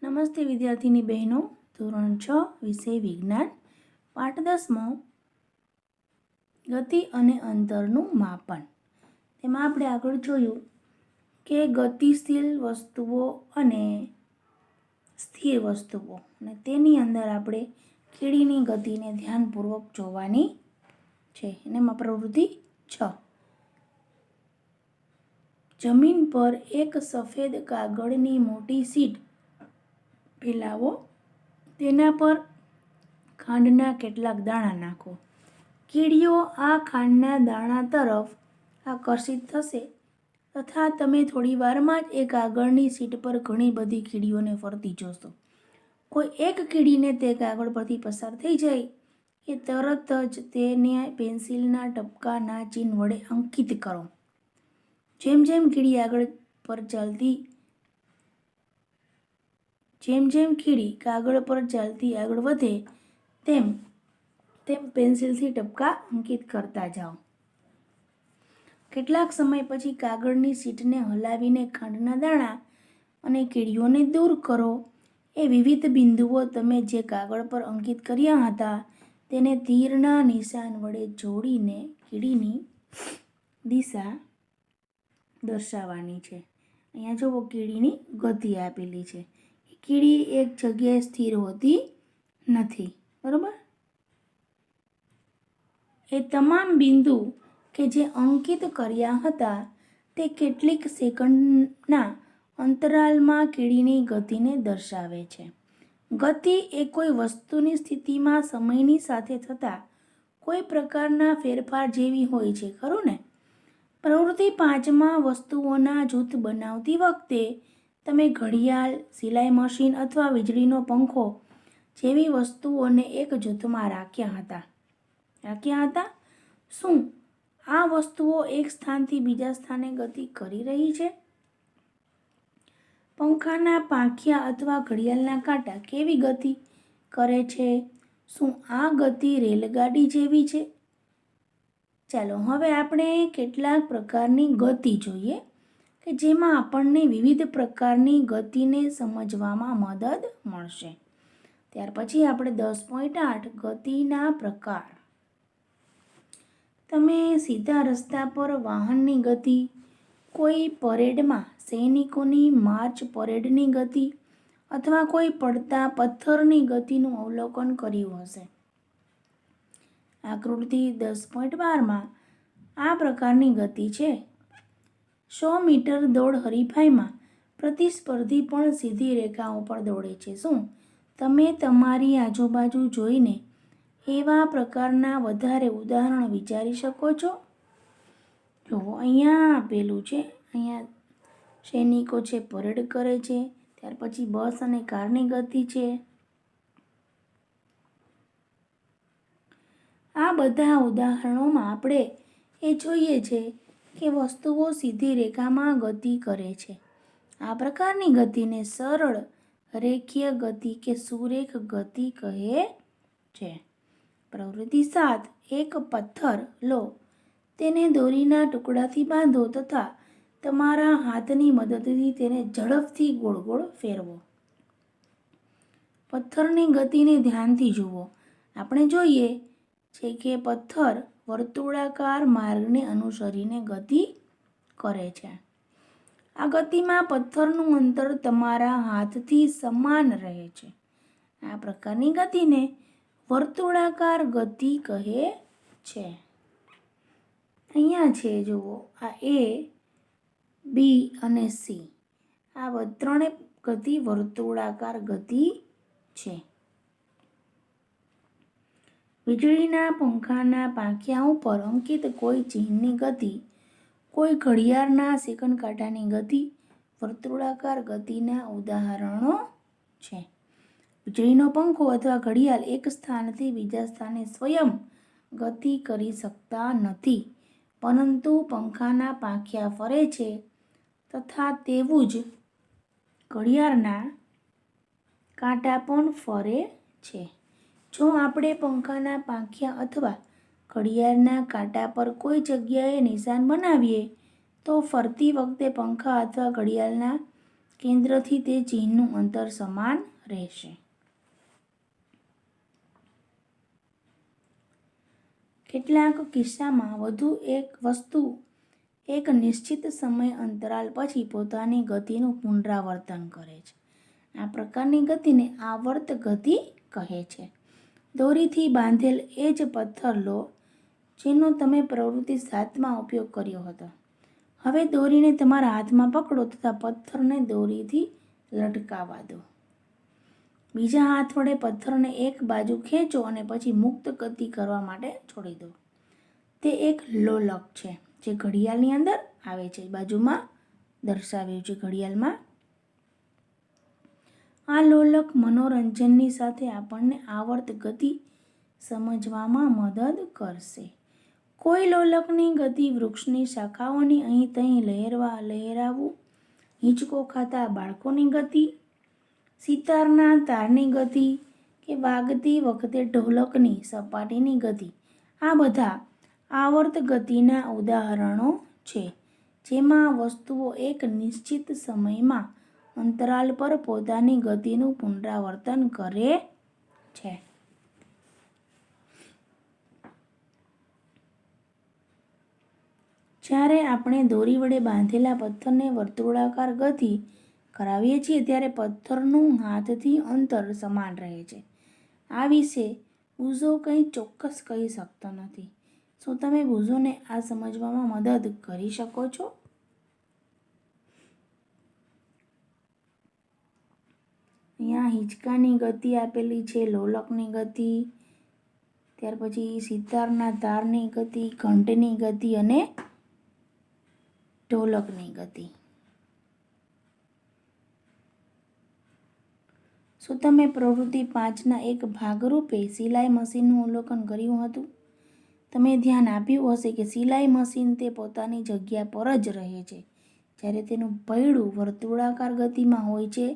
નમસ્તે વિદ્યાર્થીની બહેનો, ધોરણ 6 વિષય વિજ્ઞાન, પાઠ 10મો ગતિ અને અંતરનું માપન. તેમાં આપણે આગળ જોયું કે ગતિશીલ વસ્તુઓ અને સ્થિર વસ્તુઓ, અને તેની અંદર આપણે કીડીની ગતિને ધ્યાનપૂર્વક જોવાની છે. એમાં પ્રવૃત્તિ 6. જમીન પર એક સફેદ કાગળની મોટી શીટ ફેલાવો. તેના પર ખાંડના કેટલાક દાણા નાખો. કીડીઓ આ ખાંડના દાણા તરફ આકર્ષિત થશે તથા તમે થોડી વારમાં જ એ કાગળની શીટ પર ઘણી બધી કીડીઓને ફરતી જોશો. કોઈ એક કીડીને તે કાગળ પરથી પસાર થઈ જાય કે તરત જ તેને પેન્સિલના ટપકાના ચિહ્ન વડે અંકિત કરો. જેમ જેમ કીડી કાગળ પર ચાલતી આગળ વધે તેમ પેન્સિલથી ટપકા અંકિત કરતા જાઓ. કેટલાક સમય પછી કાગળની શીટને હલાવીને ખાંડના દાણા અને કીડીઓને દૂર કરો. એ વિવિધ બિંદુઓ તમે જે કાગળ પર અંકિત કર્યા હતા તેને તીરના નિશાન વડે જોડીને કીડીની દિશા દર્શાવવાની છે. અહીંયા જુઓ, કીડીની ગતિ આપેલી છે. કીડી એક જગ્યાએ સ્થિર હોતી નથી, બરોબર? એ તમામ બિંદુ કે જે અંકિત કર્યા હતા તે કેટલીક સેકન્ડના અંતરાલમાં કીડીની ગતિને દર્શાવે છે. ગતિ એ કોઈ વસ્તુની સ્થિતિમાં સમયની સાથે થતા કોઈ પ્રકારના ફેરફાર જેવી હોય છે, ખરું ને? પ્રવૃત્તિ 5માં વસ્તુઓના જૂથ બનાવતી વખતે તમે ઘડિયાળ, સિલાઈ મશીન અથવા વીજળીનો પંખો જેવી વસ્તુઓને એક જૂથમાં રાખ્યા હતા. શું આ વસ્તુઓ એક સ્થાનથી બીજા સ્થાને ગતિ કરી રહી છે? પંખાના પાંખિયા અથવા ઘડિયાળના કાંટા કેવી ગતિ કરે છે? શું આ ગતિ રેલગાડી જેવી છે? ચાલો હવે આપણે કેટલાક પ્રકારની ગતિ જોઈએ કે જેમાં આપણને વિવિધ પ્રકારની ગતિને સમજવામાં મદદ મળશે. ત્યાર પછી આપણે 10.8 ગતિના પ્રકાર. તમે સીધા રસ્તા પર વાહનની ગતિ, કોઈ પરેડમાં સૈનિકોની માર્ચ પરેડની ગતિ અથવા કોઈ પડતા પથ્થરની ગતિનું અવલોકન કર્યું હશે. આકૃતિ 10.12માં આ પ્રકારની ગતિ છે. 100 મીટર દોડ હરીફાઈમાં પ્રતિસ્પર્ધી પણ સીધી રેખાઓ પર દોડે છે. શું તમે તમારી આજુબાજુ જોઈને એવા પ્રકારના વધારે ઉદાહરણ વિચારી શકો છો? જો અહીંયા આપેલું છે, અહીંયા સૈનિકો છે, પરેડ કરે છે. ત્યાર પછી બસ અને કારની ગતિ છે. આ બધા ઉદાહરણોમાં આપણે એ જોઈએ છે કે વસ્તુઓ સીધી રેખામાં ગતિ કરે છે. આ પ્રકારની ગતિને સરળ રેખીય ગતિ કે સુરેખ ગતિ કહે છે. પ્રવૃત્તિ 7. એક પથ્થર લો, તેને દોરીના ટુકડાથી બાંધો તથા તમારા હાથની મદદથી તેને ઝડપથી ગોળ ગોળ ફેરવો. પથ્થરની ગતિને ધ્યાનથી જુઓ. આપણે જોઈએ છે કે પથ્થર વર્તુળાકાર માર્ગને અનુસરીને ગતિ કરે છે. આ ગતિમાં પથ્થરનું અંતર તમારા હાથથી સમાન રહે છે. આ પ્રકારની ગતિને વર્તુળાકાર ગતિ કહે છે. અહીંયા છે, જુઓ, આ A, B અને C. આ ત્રણે ગતિ વર્તુળાકાર ગતિ છે. વીજળીના પંખાના પાંખિયા ઉપર અંકિત કોઈ ચિહ્નની ગતિ, કોઈ ઘડિયાળના સેકન્ડ કાંટાની ગતિ વર્તુળાકાર ગતિના ઉદાહરણો છે. વીજળીનો પંખો અથવા ઘડિયાળ એક સ્થાનથી બીજા સ્થાને સ્વયં ગતિ કરી શકતા નથી, પરંતુ પંખાના પાંખિયા ફરે છે તથા તેવું જ ઘડિયાળના કાંટા પણ ફરે છે. જો આપણે પંખાના પાંખિયા અથવા ઘડિયાળના કાંટા પર કોઈ જગ્યાએ નિશાન બનાવીએ તો ફરતી વખતે પંખા અથવા ઘડિયાળના કેન્દ્રથી તે ચિહ્નનું અંતર સમાન રહેશે. કેટલાક કિસ્સામાં વધુ એક વસ્તુ એક નિશ્ચિત સમય અંતરાલ પછી પોતાની ગતિનું પુનરાવર્તન કરે છે. આ પ્રકારની ગતિને આવર્ત ગતિ કહે છે. દોરીથી બાંધેલ એ જ પથ્થર લો જેનો તમે પ્રવૃત્તિ 7માં ઉપયોગ કર્યો હતો. હવે દોરીને તમારા હાથમાં પકડો તથા પથ્થરને દોરીથી લટકાવવા દો. બીજા હાથ વડે પથ્થરને એક બાજુ ખેંચો અને પછી મુક્ત ગતિ કરવા માટે છોડી દો. તે એક લોલક છે જે ઘડિયાળની અંદર આવે છે. બાજુમાં દર્શાવ્યું છે ઘડિયાળમાં. આ લોલક મનોરંજનની સાથે આપણને આવર્ત ગતિ સમજવામાં મદદ કરશે. કોઈ લોલકની ગતિ વૃક્ષની શાખાઓની અહીં તહીં લહેરાવું, હિંચકો ખાતા બાળકોની ગતિ, સિતારના તારની ગતિ કે વાગતી વખતે ઢોલકની સપાટીની ગતિ, આ બધા આવર્ત ગતિના ઉદાહરણો છે જેમાં વસ્તુઓ એક નિશ્ચિત સમયમાં અંતરાલ પર પોતાની ગતિનું પુનરાવર્તન કરે છે. જ્યારે આપણે દોરી વડે બાંધેલા પથ્થરને વર્તુળાકાર ગતિ કરાવીએ છીએ ત્યારે પથ્થરનું હાથથી અંતર સમાન રહે છે. આ વિશે બુઝો કંઈ ચોક્કસ કહી શકતો નથી. શું તમે બુઝોને આ સમજવામાં મદદ કરી શકો છો? અહીંયા હિંચકાની ગતિ આપેલી છે, લોલકની ગતિ, ત્યાર પછી સિતારના તારની ગતિ, ઘંટની ગતિ અને ઢોલકની ગતિ. શું તમે પ્રવૃત્તિ 5ના એક ભાગરૂપે સિલાઈ મશીનનું અવલોકન કર્યું હતું? તમે ધ્યાન આપ્યું હશે કે સિલાઈ મશીન તે પોતાની જગ્યા પર જ રહે છે જ્યારે તેનું પૈડું વર્તુળાકાર ગતિમાં હોય છે.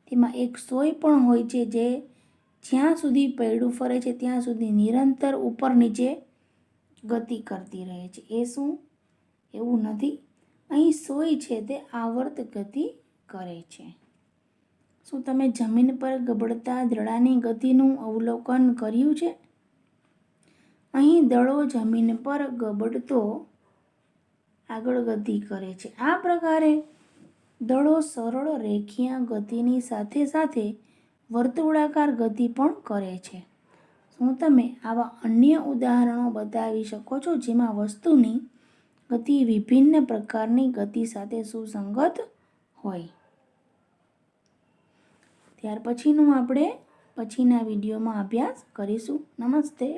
તેમાં એક સોય પણ હોય છે જે જ્યાં સુધી પૈડું ફરે છે ત્યાં સુધી નિરંતર ઉપર નીચે ગતિ કરતી રહે છે. એ શું? એવું નથી. અહીં સોય છે તે આવર્ત ગતિ કરે છે. શું તમે જમીન પર ગબડતા દડાની ગતિનું અવલોકન કર્યું છે? અહીં દડો જમીન પર ગબડતો આગળ ગતિ કરે છે. આ પ્રકારે દડો સરળ રેખીય ગતિની સાથે સાથે વર્તુળાકાર ગતિ પણ કરે છે. શું તમે આવા અન્ય ઉદાહરણો બતાવી શકો છો જેમાં વસ્તુની ગતિ વિભિન્ન પ્રકારની ગતિ સાથે સુસંગત હોય? ત્યાર પછીનું આપણે પછીના વિડીયોમાં અભ્યાસ કરીશું. નમસ્તે.